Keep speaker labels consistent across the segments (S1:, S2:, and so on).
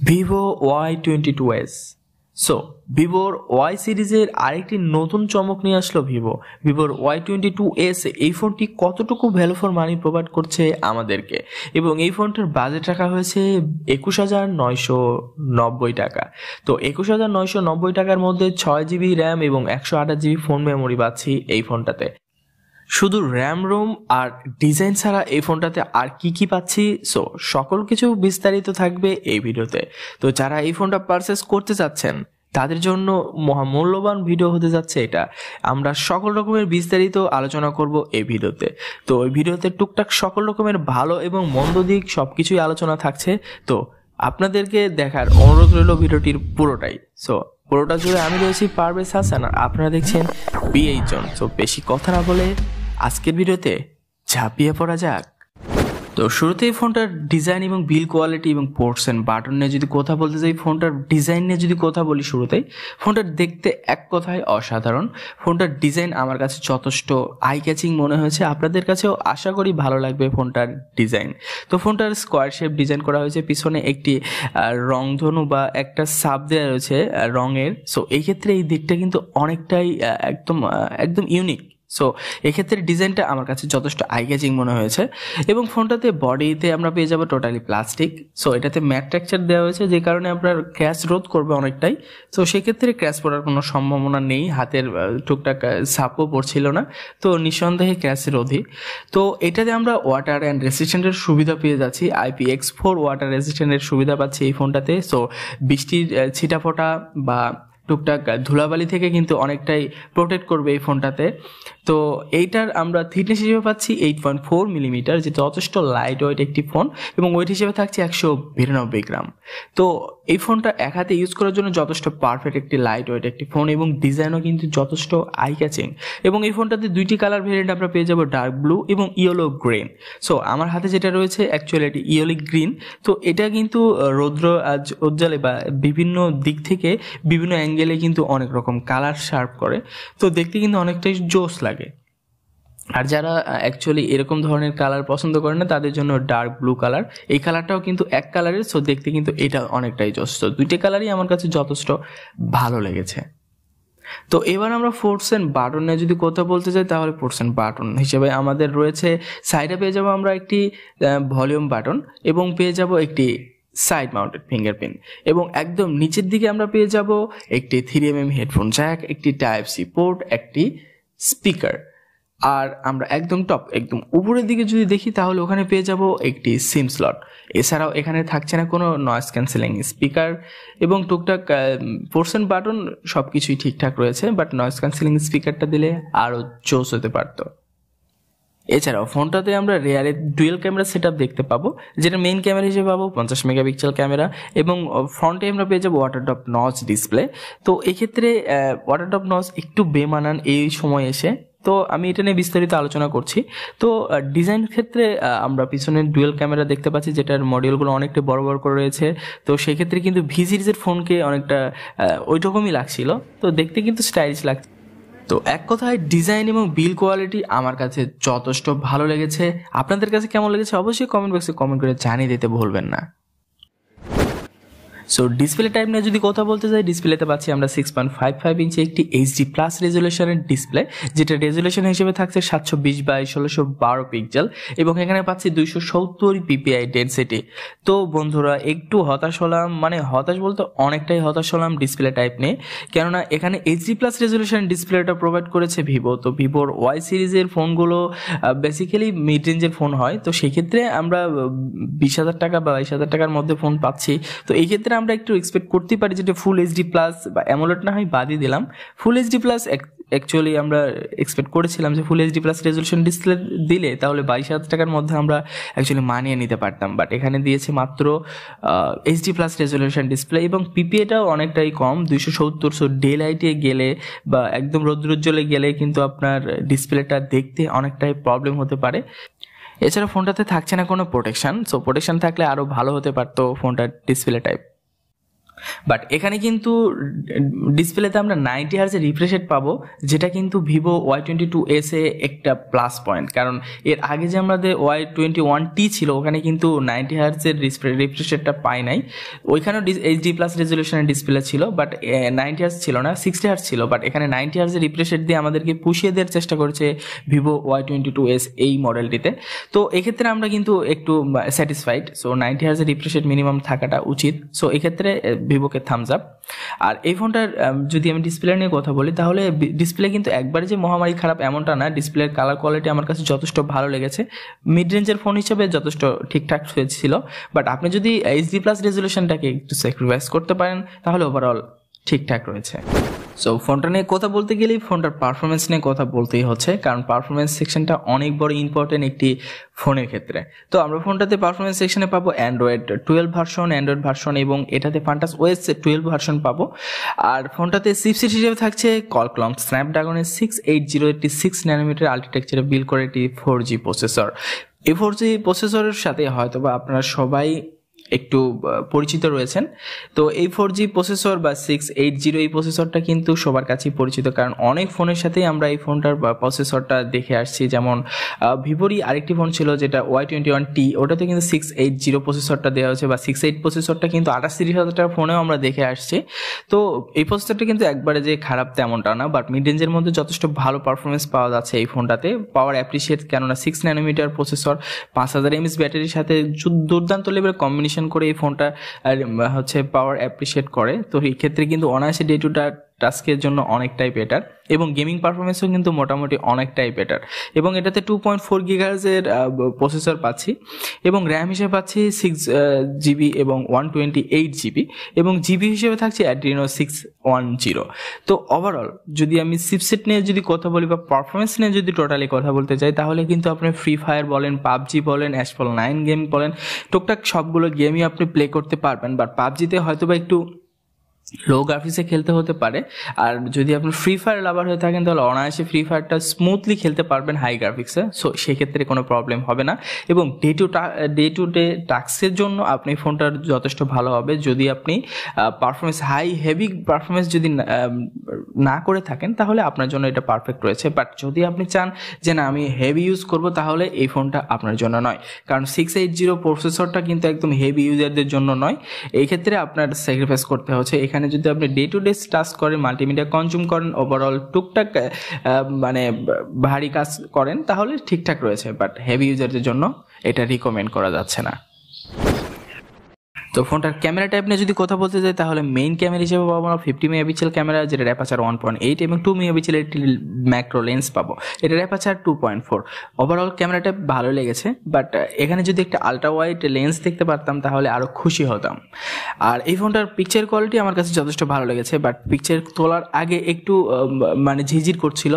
S1: Vivo Y22s so ভিভোর Y সিরিজের আরেকটি নতুন চমক নিয়ে আসলো ভিভোর Y22s এই ফোনটি কতটুকু ভ্যালু ফর মানি প্রোভাইড করছে আমাদেরকে, এবং এই ফোনটার বাজেট রাখা হয়েছে 21,990 টাকা। তো 21,990 টাকার মধ্যে 6GB র্যাম এবং 128GB ফোন মেমোরি পাচ্ছি এই ফোনটাতে। শুধু র্যাম রোম আর ডিজাইন ছাড়া এই ফোনটাতে আর কি পাচ্ছি, সো সকল কিছু বিস্তারিত থাকবে এই ভিডিওতে। তো যারা এই ফোনটা পারচেস করতে চাচ্ছেন তাদের জন্য মহামূল্যবান ভিডিও হতে যাচ্ছে এটা। আমরা সকল রকমের বিস্তারিত আলোচনা করব এই ভিডিওতে। তো এই ভিডিওতে টুকটাক সকল রকমের ভালো এবং মন্দ দিক সবকিছুই আলোচনা থাকছে। তো আপনাদেরকে দেখার অনুরোধ রইল ভিডিওটির পুরোটাই। সো পুরোটা জুড়ে আমি রয়েছি পারভেজ হাসান আর আপনারা দেখছেন PhZoNe। সো বেশি কথা না বলে আজকের ভিডিওতে ঝাঁপিয়ে পড়া যাক। তো শুরুতেই ফোনটার ডিজাইন এবং বিল কোয়ালিটি এবং পোর্টস এন্ড বাটন নিয়ে যদি কথা বলতে চাই, ফোনটার ডিজাইন নিয়ে যদি কথা বলি, শুরুতেই ফোনটার দেখতে এক কথায় অসাধারণ। ফোনটার ডিজাইন আমার কাছে যথেষ্ট আই ক্যাচিং মনে হয়েছে, আপনাদের কাছেও আশা করি ভালো লাগবে ফোনটার ডিজাইন। তো ফোনটার স্কোয়ার শেপ ডিজাইন করা হয়েছে, পিছনে একটি রংধনু বা একটা সাব দেওয়া রয়েছে রঙের। সো এই ক্ষেত্রে এই দিকটা কিন্তু অনেকটাই একদম ইউনিক। সো এক্ষেত্রে ডিজাইনটা আমার কাছে যথেষ্ট আই ক্যাচিং মনে হয়েছে। এবং ফোনটাতে বডিতে আমরা পেয়ে যাবো টোটালি প্লাস্টিক। সো এটাতে ম্যাট টেক্সচার দেওয়া হয়েছে, যে কারণে আপনার ক্র্যাশ রোধ করবে অনেকটাই। সো সেক্ষেত্রে ক্র্যাশ পড়ার কোনো সম্ভাবনা নেই, হাতের টুকটাক সাপও পড়ছিল না, তো নিঃসন্দেহে ক্র্যাশ রোধী। তো এটাতে আমরা ওয়াটার অ্যান্ড রেসিস্ট্যান্টের সুবিধা পেয়ে যাচ্ছি, IPX4 ওয়াটার রেসিস্ট্যান্টের সুবিধা পাচ্ছি এই ফোনটাতে। সো বৃষ্টির ছিটাফোঁটা বা টুকটাক ধুলাবালি থেকে কিন্তু অনেকটাই প্রোটেক্ট করবে এই ফোনটাতে। তো এইটার আমরা থিকনেস হিসেবে পাচ্ছি 8.4 মিলিমিটার, যেটা যথেষ্ট লাইট ওয়েট একটি ফোন, এবং ওয়েট হিসেবে থাকছে 192 গ্রাম। তো এই ফোনটা এক হাতে ইউজ করার জন্য যথেষ্ট পারফেক্ট একটি লাইট ওয়েট একটি ফোন, এবং ডিজাইনও কিন্তু যথেষ্ট আই ক্যাচিং। এবং এই ফোনটাতে দুইটি কালার ভেরিয়েন্ট আমরা পেয়ে যাবো, ডার্ক ব্লু এবং ইয়েলো গ্রিন। সো আমার হাতে যেটা রয়েছে অ্যাকচুয়ালি এটি ইয়েলো গ্রিন। তো এটা কিন্তু রৌদ্র উজ্জ্বলে বা বিভিন্ন দিক থেকে বিভিন্ন অ্যাঙ্গেলে কিন্তু অনেক রকম কালার শার্প করে, তো দেখতে কিন্তু অনেকটাই জোস লাগে। আর যারা অ্যাকচুয়ালি এরকম ধরনের কালার পছন্দ করে না তাদের জন্য ডার্ক ব্লু কালার, এই কালারটাও কিন্তু এক কালারের। সো দেখতে কিন্তু এটা অনেকটাই জোস। তো দুইটা কালারই আমার কাছে যথেষ্ট ভালো লেগেছে। তো এবার আমরা পোর্টস এন্ড বাটন নিয়ে যদি কথা বলতে চাই, তাহলে পোর্টস এন্ড বাটন হিসেবে আমাদের রয়েছে, সাইডে পেয়ে যাবো আমরা একটি ভলিউম বাটন, এবং পেয়ে যাব একটি সাইড মাউন্টেড ফিঙ্গারপ্রিন্ট, এবং একদম নিচের দিকে আমরা পেয়ে যাব একটি 3mm হেডফোন জ্যাক, একটি Type-C পোর্ট, একটি স্পিকার। আর আমরা একদম উপরের দিকে যদি দেখি, তাহলে ওখানে পেয়ে যাব একটি সিম স্লট। এছাড়াও এখানে থাকছে না কোনো নয়েজ ক্যান্সেলিং স্পিকার, এবং টুকটাক পোর্টস এন্ড বাটন সব কিছুই ঠিকঠাক রয়েছে, বাট নয়েজ ক্যান্সেলিং স্পিকারটা দিলে আরও জোস হতে পারতো। এছাড়াও ফোনটাতে আমরা রেয়ারে ডুয়েল ক্যামেরা সেটআপ দেখতে পাবো, যেটা মেইন ক্যামেরা হিসেবে পাবো 50 মেগাপিক্সেল ক্যামেরা, এবং ফ্রন্টে আমরা পেয়ে যাবো ওয়াটার ড্রপ নচ ডিসপ্লে। তো এক্ষেত্রে ওয়াটার ড্রপ নচ একটু বেমানান এই সময় এসে, তো আমি এটা নিয়ে বিস্তারিত আলোচনা করছি। তো ডিজাইন ক্ষেত্রে আমরা পিছনে ডুয়েল ক্যামেরা দেখতে পাচ্ছি, যেটার মডিউলগুলো অনেকটা বড় করে রয়েছে। তো সেক্ষেত্রে কিন্তু ভি সিরিজের ফোনকে অনেকটা ওই রকমই লাগছিল, তো দেখতে কিন্তু স্টাইলিশ লাগছে। তো এক কথায় ডিজাইন এবং বিল কোয়ালিটি আমার কাছে যথেষ্ট ভালো লেগেছে। আপনাদের কাছে কেমন লেগেছে অবশ্যই কমেন্ট বক্সে কমেন্ট করে জানিয়ে দিতে ভুলবেন না। সো ডিসপ্লে টাইপ নিয়ে যদি কথা বলতে চাই, ডিসপ্লেতে পাচ্ছি আমরা 6.55 ইঞ্চি একটি HD+ রেজুলেশনের ডিসপ্লে, যেটা রেজুলেশন হিসেবে থাকছে 720x1612 পিক্সেল, এবং এখানে পাচ্ছি 270 ppi ডেনসিটি। তো বন্ধুরা একটু হতাশ হলাম, মানে হতাশ বলতে অনেকটাই হতাশ হলাম ডিসপ্লে টাইপ নিয়ে, কেননা এখানে HD+ রেজুলেশন ডিসপ্লেটা প্রোভাইড করেছে ভিভো। তো ভিভোর Y সিরিজের ফোনগুলো বেসিক্যালি মিড রেঞ্জের ফোন হয়, তো সেক্ষেত্রে আমরা 20,000 টাকা বা 22,000 টাকার মধ্যে ফোন পাচ্ছি। তো এই ক্ষেত্রে আমরা একটু এক্সপেক্ট করতে পারি যেটা ফুল HD+ বা অ্যামোলেড না হয় বাদই দিলাম, ফুল HD+ অ্যাকচুয়ালি আমরা এক্সপেক্ট করেছিলাম যে ফুল HD+ রেজলিউশন ডিসপ্লে দিলে তাহলে 22,000 টাকার মধ্যে আমরা অ্যাকচুয়ালি মানিয়ে নিতে পারতাম, বাট এখানে দিয়েছে মাত্র HD+ রেজলিউশন ডিসপ্লে, এবং পিপিএটাও অনেকটাই কম, 270। সো ডে লাইটে গেলে বা একদম রৌদ্রোজ্জ্বলে গেলে কিন্তু আপনার ডিসপ্লেটা দেখতে অনেকটাই প্রবলেম হতে পারে। এছাড়া ফোনটাতে থাকছে না কোনো প্রোটেকশন, সো প্রোটেকশন থাকলে আরও ভালো হতে পারতো ফোনটার ডিসপ্লে টাইপ। বাট এখানে কিন্তু ডিসপ্লেতে আমরা 90 হার্জের রিফ্রেশ রেট পাবো, যেটা কিন্তু ভিভো Y22s এ একটা প্লাস পয়েন্ট। কারণ এর আগে যে আমাদের Y21t ছিল ওখানে কিন্তু 90 হার্জের রিফ্রেশ রেটটা পাই নাই। ওইখানেও HD+ রেজলিউশনের ডিসপ্লে ছিল, বাট 90 হার্জ ছিল না, 60 হার্জ ছিল। বাট এখানে 90 হার্জের রিফ্রেশ রেট দিয়ে আমাদেরকে পুষিয়ে দেওয়ার চেষ্টা করেছে ভিভো Y22s এই মডেলটিতে। তো এক্ষেত্রে আমরা কিন্তু একটু স্যাটিসফাইড। সো 90 হার্জের রিফ্রেশ রেট মিনিমাম থাকাটা উচিত। সো এক্ষেত্রে ভিভোকে থামস আপ। আর এই ফোনটার যদি আমি ডিসপ্লে নিয়ে কথা বলি, তাহলে ডিসপ্লে কিন্তু একবারে যে মহামারী খারাপ এমনটা না। ডিসপ্লের কালার কোয়ালিটি আমার কাছে যথেষ্ট ভালো লেগেছে, মিড রেঞ্জের ফোন হিসেবে যথেষ্ট ঠিকঠাক হয়েছিল। বাট আপনি যদি HD+ রেজলিউশনটাকে একটু স্যাক্রিফাইস করতে পারেন তাহলে ওভারঅল ঠিকঠাক রয়েছে। সো ফোনটা নিয়ে কথা বলতে গেলেই ফোনটার পারফরমেন্স নিয়ে কথা বলতেই হচ্ছে, কারণ পারফরমেন্স সেকশনটা অনেক বড় ইম্পর্টেন্ট একটি ফোনের ক্ষেত্রে। তো আমরা ফোনটাতে পারফরমেন্স সেকশনে পাবো অ্যান্ড্রয়েড 12 ভার্সন এবং এটাতে ফান্টাস OS 12 ভার্সন পাবো। আর ফোনটাতে চিপসেট হিসেবে থাকছে Qualcomm স্ন্যাপড্রাগনের 680 একটি 6 ন্যানোমিটার আর্কিটেকচারে বিল্ড করে একটি 4G প্রসেসর। এই 4G প্রসেসরের সাথে হয়তো বা আপনারা সবাই একটু পরিচিত রয়েছেন। তো এই 4G প্রসেসর বা 680 এই প্রসেসরটা কিন্তু সবার কাছেই পরিচিত, কারণ অনেক ফোনের সাথেই আমরা এই ফোনটার প্রসেসরটা দেখে আসছি। যেমন ভিভোরই আরেকটি ফোন ছিল যেটা Y21t, ওটাতে কিন্তু 680 প্রসেসরটা দেওয়া হয়েছে, বা 68 প্রসেসরটা কিন্তু 28,000 টাকার ফোনেও আমরা দেখে আসছি। তো এই প্রসেসরটা কিন্তু একবারে যে খারাপ তেমনটা না, বাট মিড রেঞ্জের মধ্যে যথেষ্ট ভালো পারফরমেন্স পাওয়া যাচ্ছে এই ফোনটাতে। পাওয়ার অ্যাপ্রিসিয়েট, কেননা 6 ন্যানোমিটার প্রসেসর 5000 mAh ব্যাটারির সাথে দুর্দান্ত লেভেলের কম্বিনেশন করে এই ফোনটা হচ্ছে পাওয়ার অ্যাপ্রিসিয়েট করে। তো এই ক্ষেত্রে কিন্তু অনায়াসে ডে টু টাস্কের জন্য অনেকটাই বেটার, এবং গেমিং পারফরমেন্সও কিন্তু মোটামুটি অনেকটাই বেটার। এবং এটাতে 2.4 GHz এর প্রসেসর পাচ্ছি, এবং র্যাম হিসেবে পাচ্ছি 6GB এবং 128GB, এবং জিবি হিসেবে থাকছে Adreno 610। তো ওভারঅল যদি আমি চিপসেট নিয়ে যদি কথা বলি বা পারফরমেন্স নিয়ে যদি টোটালি কথা বলতে চাই, তাহলে কিন্তু আপনি ফ্রি ফায়ার বলেন, পাবজি বলেন, অ্যাসফল 9 গেম বলেন, টুকটাক সবগুলো গেমই আপনি প্লে করতে পারবেন। বাট পাবজিতে হয়তো বা একটু লো গ্রাফিক্সে খেলতে হতে পারে। আর যদি আপনি ফ্রি ফায়ার লাভার হয়ে থাকেন তাহলে অনায়াসে ফ্রি ফায়ারটা স্মুথলি খেলতে পারবেন হাই গ্রাফিক্সে। সো সেক্ষেত্রে কোনো প্রবলেম হবে না, এবং ডে টু ডে টাস্কের জন্য আপনি ফোনটার যথেষ্ট ভালো হবে। যদি আপনি পারফরমেন্স হেভি পারফরমেন্স যদি না করে থাকেন তাহলে আপনার জন্য এটা পারফেক্ট রয়েছে। বাট যদি আপনি চান যে না আমি হেভি ইউজ করব, তাহলে এই ফোনটা আপনার জন্য নয়, কারণ 680 প্রসেসরটা কিন্তু একদম হেভি ইউজারদের জন্য নয়। এই ক্ষেত্রে আপনার স্যাক্রিফাইস করতে হচ্ছে। এখানে যদি আপনি ডে টু ডে টাস্ক করেন, মাল্টিমিডিয়া কনজিউম করেন, ওভারঅল টুকটাক মানে ভারী কাজ করেন, তাহলে ঠিকঠাক রয়েছে। বাট হেভি ইউজারদের জন্য এটা রিকমেন্ড করা যাচ্ছে না। তো ফোনটার ক্যামেরা টাইপ নিয়ে যদি কথা বলতে যাই, তাহলে মেইন ক্যামেরা হিসেবে পাবো আমরা 50 মেগাপিক্সেল ক্যামেরা, যেটা অ্যাপারচার 1.8 এবং 2 মেগাপিক্সেলের একটি ম্যাক্রো লেন্স পাবো, এটা অ্যাপারচার 2.4। ওভারঅল ক্যামেরাটা ভালো লেগেছে, বাট এখানে যদি একটা আলট্রা ওয়াইড লেন্স দেখতে পারতাম তাহলে আরও খুশি হতাম। আর এই ফোনটার পিকচার কোয়ালিটি আমার কাছে যথেষ্ট ভালো লেগেছে, বাট পিকচার তোলার আগে একটু মানে ঝিঝির করছিল,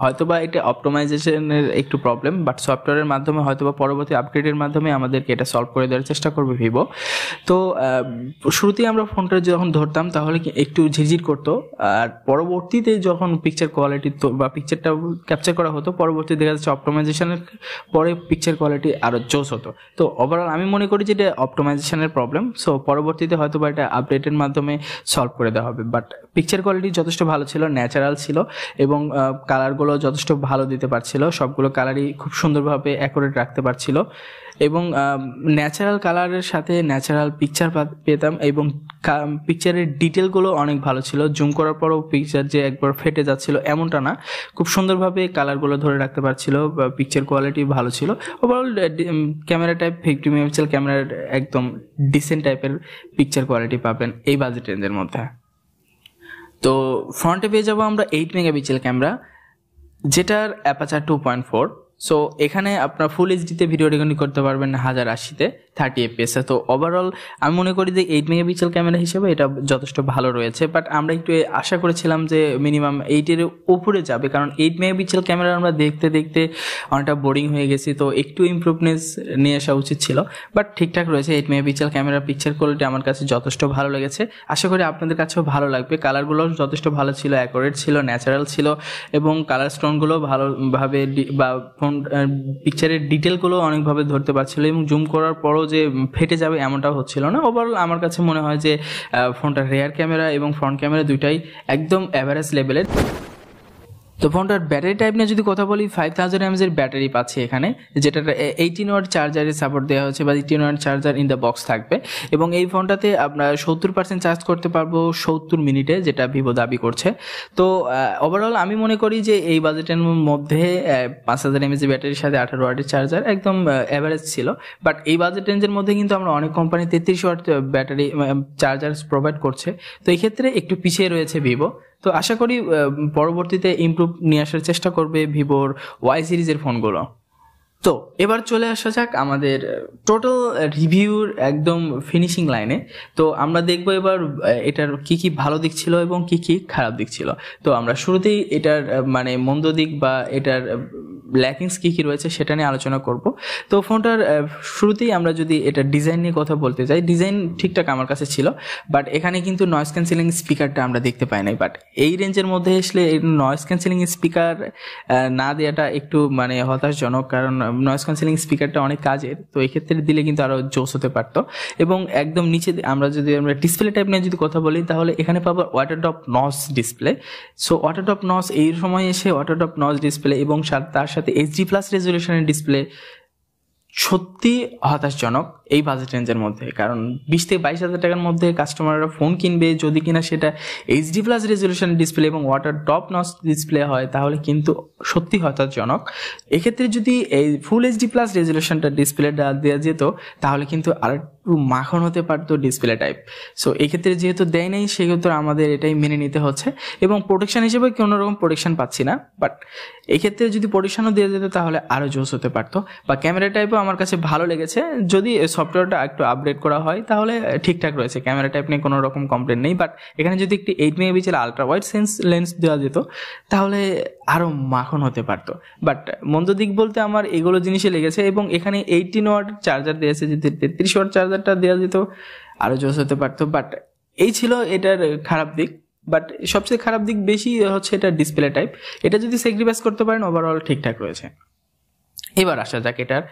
S1: হয়তোবা এটা অপটিমাইজেশনের একটু প্রবলেম। বাট সফটওয়্যারের মাধ্যমে হয়তোবা পরবর্তী আপগ্রেডের মাধ্যমে আমাদেরকে এটা সলভ করে দেওয়ার চেষ্টা করবে ভিভো। তো শুরুতেই আমরা ফোনটা যখন ধরতাম তাহলে একটু ঝিরঝির করতো, আর পরবর্তীতে যখন পিকচার কোয়ালিটি বা পিকচারটা ক্যাপচার করা হতো, পরবর্তী দেখা যাচ্ছে অপটিমাইজেশনের পরে পিকচার কোয়ালিটি আরও জোস হতো। তো ওভারঅল আমি মনে করি যে এটা অপটিমাইজেশনের প্রবলেম। সো পরবর্তীতে হয়তোবা এটা আপডেটের মাধ্যমে সলভ করে দেওয়া হবে। বাট পিকচার কোয়ালিটি যথেষ্ট ভালো ছিল, ন্যাচারাল ছিল, এবং কালারগুলো যথেষ্ট ভালো দিতে পারছিল, সবগুলো কালারই খুব সুন্দরভাবে অ্যাকুরেট রাখতে পারছিল, এবং ন্যাচারাল কালারের সাথে ন্যাচারাল পিকচার পেতাম, এবং পিকচারের ডিটেলগুলো অনেক ভালো ছিল। জুম করার পরও পিকচার যে একবার ফেটে যাচ্ছিল এমনটা না, খুব সুন্দরভাবে কালারগুলো ধরে রাখতে পারছিল, পিকচার কোয়ালিটি ভালো ছিল। ওভারঅল ক্যামেরা টাইপ 50 মেগাপিক্সেল ক্যামেরার একদম ডিসেন্ট টাইপের পিকচার কোয়ালিটি পাবেন এই বাজেট রেঞ্জের মধ্যে। তো ফ্রন্টে পেয়ে যাবো আমরা 8 মেগাপিক্সেল ক্যামেরা, যেটার অ্যাপারচার 2.4। সো এখানে আপনার ফুল এইচডিতে ভিডিও রেকর্ডিং করতে পারবেন 1080-তে 30 fps। তো ওভারঅল আমি মনে করি যে 8 মেগাপিক্সেল ক্যামেরা হিসেবে এটা যথেষ্ট ভালো রয়েছে। বাট আমরা একটু আশা করেছিলাম যে মিনিমাম 8-এর উপরে যাবে, কারণ 8 মেগাপিক্সেল ক্যামেরা আমরা দেখতে দেখতে অনেকটা বোরিং হয়ে গেছি। তো একটু ইমপ্রুভনেস নিয়ে আসা উচিত ছিল, বাট ঠিকঠাক রয়েছে। 8 মেগাপিক্সেল ক্যামেরার পিকচার কোয়ালিটি আমার কাছে যথেষ্ট ভালো লেগেছে, আশা করি আপনাদের কাছেও ভালো লাগবে। কালারগুলো যথেষ্ট ভালো ছিল, অ্যাকুরেট ছিল, ন্যাচারাল ছিল, এবং কালার স্টোনগুলো ভালোভাবে বা পিকচারের ডিটেলগুলো অনেকভাবে ধরতে পারছিল, এবং জুম করার পরও
S2: যে ফেটে যাবে এমনটাও হচ্ছিল না। ওভারঅল আমার কাছে মনে হয় যে ফোনটার রেয়ার ক্যামেরা এবং ফ্রন্ট ক্যামেরা দুইটাই একদম অ্যাভারেজ লেভেলের। তো ফোনটার ব্যাটারি টাইপ নিয়ে যদি কথা বলি, 5000 mAh এর ব্যাটারি পাচ্ছি এখানে, যেটা 18 ওয়াট চার্জারের সাপোর্ট দেওয়া হচ্ছে বা 18 watt charger in the box থাকবে। এবং এই ফোনটাতে আমরা 70% চার্জ করতে পারবো 70 মিনিটে, যেটা ভিভো দাবি করছে। তো ওভারঅল আমি মনে করি যে এই বাজেটের মধ্যে 5000 mAh ব্যাটারির সাথে 18 ওয়াটের চার্জার একদম অ্যাভারেজ ছিল। বাট এই বাজেট রেঞ্জের মধ্যে কিন্তু আমরা অনেক company 33 watt battery charger provide করছে। তো এই ক্ষেত্রে একটু পিছিয়ে রয়েছে ভিভো। তো আশা করি পরবর্তীতে ইমপ্রুভ নিয়ে আসার চেষ্টা করবে ভিভোর ওয়াই সিরিজের ফোনগুলো। তো এবার চলে আসা যাক আমাদের টোটাল রিভিউর একদম ফিনিশিং লাইনে। তো আমরা দেখব এবার এটার কি কি ভালো দিক ছিল এবং কি কি খারাপ দিক ছিল। তো আমরা শুরুতেই এটার মানে মন্দ দিক বা এটার ল্যাকিংস কী কী রয়েছে সেটা নিয়ে আলোচনা করব। তো ফোনটার শুরুতেই আমরা যদি এটার ডিজাইন নিয়ে কথা বলতে চাই, ডিজাইন ঠিকঠাক আমার কাছে ছিল, বাট এখানে কিন্তু নয়েজ ক্যান্সেলিং স্পিকারটা আমরা দেখতে পাই নাই। বাট এই রেঞ্জের মধ্যে আসলে নয়েজ ক্যান্সেলিং স্পিকার না দেওয়াটা একটু মানে হতাশজনক, কারণ নয়েজ ক্যান্সেলিং স্পিকারটা অনেক কাজের। তো এক্ষেত্রে দিলে কিন্তু আরও জোস হতে পারতো। এবং একদম নিচে আমরা ডিসপ্লে টাইপ নিয়ে যদি কথা বলি, তাহলে এখানে পাবো water drop notch display. So water drop notch এই সময় এসে ওয়াটার ড্রপ নচ ডিসপ্লে এবং তার সাথে এইচডি প্লাস রেজলিউশনের ডিসপ্লে সত্যি হতাশজনক এই বাজেট রেঞ্জের মধ্যে। কারণ 20 থেকে 22 হাজার টাকার মধ্যে কাস্টমাররা ফোন কিনবে, যদি কিনা সেটা এইচডি প্লাস রেজলিউশন ডিসপ্লে এবং ওয়াটার ড্রপ নচ ডিসপ্লে হয়, তাহলে কিন্তু সত্যি হতাশজনক। এক্ষেত্রে যদি এই ফুল এইচডি প্লাস রেজলিউশনটা ডিসপ্লেটা দেওয়া যেত, তাহলে কিন্তু আর একটু মাখন হতে পারতো ডিসপ্লে টাইপ। সো এক্ষেত্রে যেহেতু দেয় নেই, সেক্ষেত্রে আমাদের এটাই মেনে নিতে হচ্ছে। এবং প্রোটেকশন হিসেবে কোনো রকম প্রোটেকশন পাচ্ছি না, বাট এক্ষেত্রে যদি প্রোটেকশনও দেওয়া যেত তাহলে আরও জোস হতে পারতো। বা ক্যামেরা টাইপও আমার কাছে ভালো লেগেছে, যদি সফটওয়্যারটা একটু আপডেট করা হয় তাহলে ঠিকঠাক রয়েছে। ক্যামেরা টাইপ নিয়ে কোনো রকম কমপ্লেন নেই, বাট এখানে যদি একটি 8 মেগাপিক্সেল আলট্রা ওয়াইড লেন্স দেওয়া যেত তাহলে আরও মাখন হতে পারতো। বাট মন্দ দিক বলতে আমার এগুলো জিনিসই লেগেছে। এবং এখানে 18 ওয়াট চার্জার দিয়েছে, যদি 33 ওয়াট চার্জারটা দেওয়া যেত আরও জোস হতে পারতো। বাট এই ছিল এটার খারাপ দিক। বাট সবচেয়ে খারাপ দিক বেশি হচ্ছে এটা ডিসপ্লে টাইপ। এটা যদি স্যাক্রিফাইস করতে পারেন ওভারঅল ঠিকঠাক রয়েছে। এবার আসা যাক এটার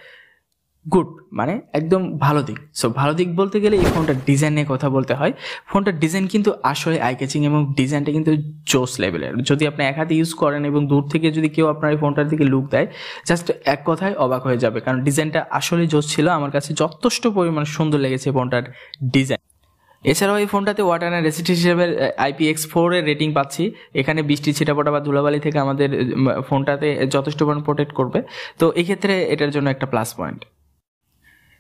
S2: গুড মানে একদম ভালো দিক। সো ভালো দিক বলতে গেলে এই ফোনটার ডিজাইন নিয়ে কথা বলতে হয়। ফোনটার ডিজাইন কিন্তু আসলে আই ক্যাচিং এবং ডিজাইনটা কিন্তু জোস লেভেলের। যদি আপনি এক হাতে ইউজ করেন এবং দূর থেকে যদি কেউ আপনার এই ফোনটার দিকে লুক দেয়, জাস্ট এক কথায় অবাক হয়ে যাবে, কারণ ডিজাইনটা আসলে জোস ছিল। আমার কাছে যথেষ্ট পরিমাণ সুন্দর লেগেছে ফোনটার ডিজাইন। এছাড়াও এই ফোনটাতে ওয়াটার অ্যান্ড রেসিস্ট্যান্স হিসেবে IPX4 এর রেটিং পাচ্ছি। এখানে বৃষ্টি ছিটাপটা বা ধুলাবালি থেকে আমাদের ফোনটাতে যথেষ্ট পরিমাণ প্রোটেক্ট করবে। তো এক্ষেত্রে এটার জন্য একটা প্লাস পয়েন্ট।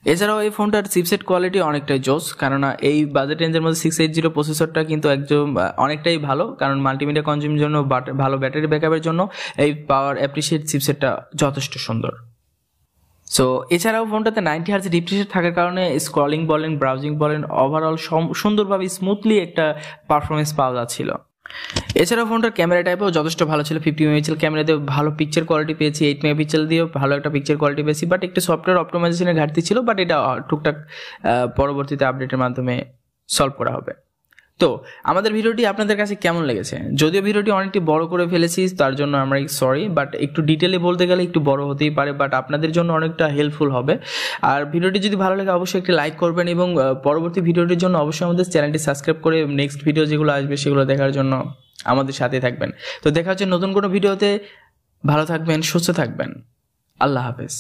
S2: এছাড়াও এই ফোনটার চিপসেট কোয়ালিটি অনেকটাই জোস, কারণ এই বাজেট রেঞ্জের মধ্যে 680 প্রসেসরটা কিন্তু একদম অনেকটাই ভালো। কারণ মাল্টিমিডিয়া কনজিউমের জন্য ভালো ব্যাটারি ব্যাকআপের জন্য এই পাওয়ার অ্যাপ্রিসিয়েট চিপসেটটা যথেষ্ট সুন্দর। সো এছাড়াও ফোনটাতে 90 হার্জ রিফ্রেশ থাকার কারণে স্ক্রলিং বলেন, ব্রাউজিং বলেন, ওভারঅল সুন্দরভাবে স্মুথলি একটা পারফরমেন্স পাওয়া যাচ্ছিল। এছাড়াও ফোনটার ক্যামেরা টাইপও যথেষ্ট ভালো ছিল। 50 মেগাপিক্সেল ক্যামেরাতে ভালো পিকচার কোয়ালিটি পেয়েছি, 8 মেগাপিক্সেল দিয়েও ভালো একটা পিকচার কোয়ালিটি পেয়েছি। বাট একটু সফটওয়্যার অপটিমাইজেশনের ঘাটতি ছিল, বাট এটা টুকটাক পরবর্তীতে আপডেটের মাধ্যমে সলভ করা হবে। তো আমাদের ভিডিওটি আপনাদের কাছে কেমন লেগেছে? যদিও ভিডিওটি অনেকটি বড় করে ফেলেছি, তার জন্য আমরা সরি, বাট একটু ডিটেলে বলতে গেলে একটু বড় হতেই পারে, বাট আপনাদের জন্য অনেকটা হেল্পফুল হবে। আর ভিডিওটি যদি ভালো লাগে অবশ্যই একটি লাইক করবেন এবং পরবর্তী ভিডিওটির জন্য অবশ্যই আমাদের চ্যানেলটি সাবস্ক্রাইব করে নেক্সট ভিডিও যেগুলো আসবে সেগুলো দেখার জন্য আমাদের সাথে থাকবেন। তো দেখা হচ্ছে নতুন কোনো ভিডিওতে। ভালো থাকবেন, সুস্থ থাকবেন। আল্লাহ হাফেজ।